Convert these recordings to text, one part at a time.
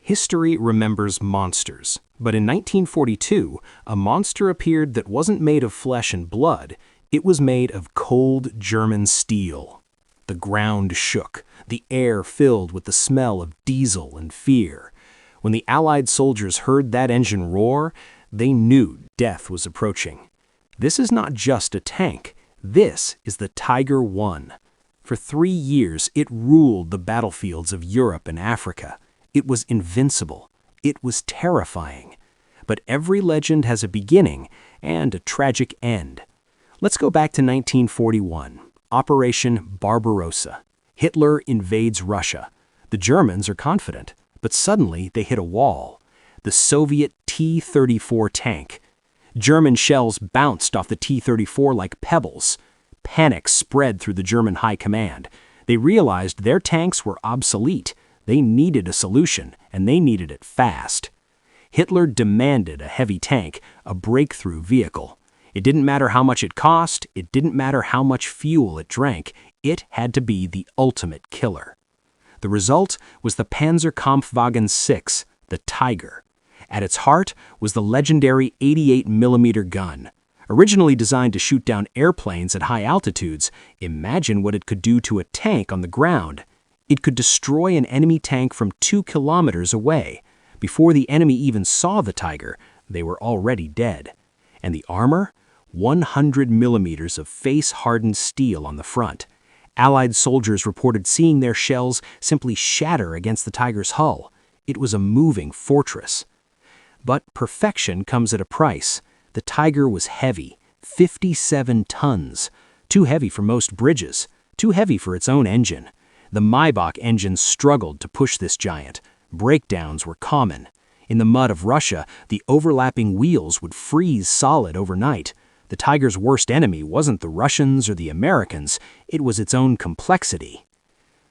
History remembers monsters, but in 1942, a monster appeared that wasn't made of flesh and blood, it was made of cold German steel. The ground shook, the air filled with the smell of diesel and fear. When the Allied soldiers heard that engine roar, they knew death was approaching. This is not just a tank, this is the Tiger I. For 3 years, it ruled the battlefields of Europe and Africa. It was invincible. It was terrifying. But every legend has a beginning and a tragic end. Let's go back to 1941, Operation Barbarossa. Hitler invades Russia. The Germans are confident, but suddenly they hit a wall. The Soviet T-34 tank. German shells bounced off the T-34 like pebbles. Panic spread through the German high command. They realized their tanks were obsolete. They needed a solution, and they needed it fast. Hitler demanded a heavy tank, a breakthrough vehicle. It didn't matter how much it cost, it didn't matter how much fuel it drank, it had to be the ultimate killer. The result was the Panzerkampfwagen VI, the Tiger. At its heart was the legendary 88mm gun. Originally designed to shoot down airplanes at high altitudes, imagine what it could do to a tank on the ground. It could destroy an enemy tank from 2 kilometers away. Before the enemy even saw the Tiger, they were already dead. And the armor? 100 millimeters of face-hardened steel on the front. Allied soldiers reported seeing their shells simply shatter against the Tiger's hull. It was a moving fortress. But perfection comes at a price. The Tiger was heavy, 57 tons. Too heavy for most bridges, too heavy for its own engine. The Maybach engine struggled to push this giant. Breakdowns were common. In the mud of Russia, the overlapping wheels would freeze solid overnight. The Tiger's worst enemy wasn't the Russians or the Americans, it was its own complexity.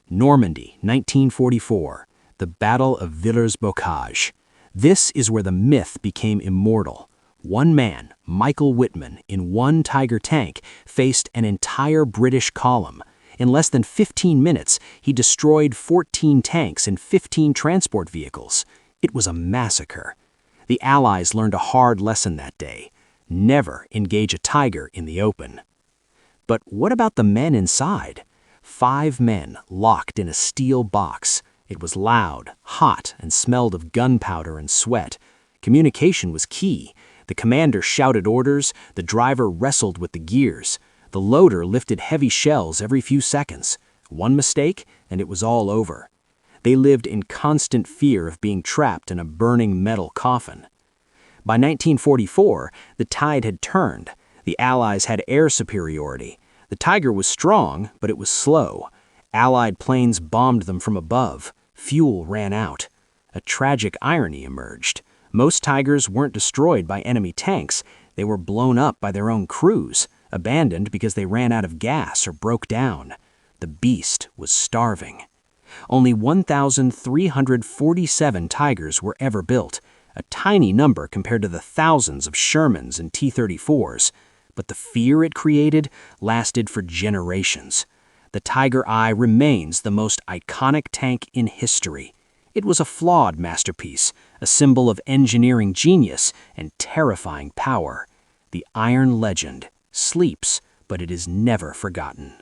Normandy, 1944. The Battle of Villers-Bocage. This is where the myth became immortal. One man, Michael Wittmann, in one Tiger tank, faced an entire British column. In less than 15 minutes, he destroyed 14 tanks and 15 transport vehicles. It was a massacre. The Allies learned a hard lesson that day. Never engage a Tiger in the open. But what about the men inside? 5 men locked in a steel box. It was loud, hot, and smelled of gunpowder and sweat. Communication was key. The commander shouted orders, the driver wrestled with the gears. The loader lifted heavy shells every few seconds. One mistake, and it was all over. They lived in constant fear of being trapped in a burning metal coffin. By 1944, the tide had turned. The Allies had air superiority. The Tiger was strong, but it was slow. Allied planes bombed them from above. Fuel ran out. A tragic irony emerged. Most Tigers weren't destroyed by enemy tanks. They were blown up by their own crews, abandoned because they ran out of gas or broke down. The beast was starving. Only 1,347 Tigers were ever built, a tiny number compared to the thousands of Shermans and T-34s. But the fear it created lasted for generations. The Tiger I remains the most iconic tank in history. It was a flawed masterpiece, a symbol of engineering genius and terrifying power. The Iron Legend sleeps, but it is never forgotten.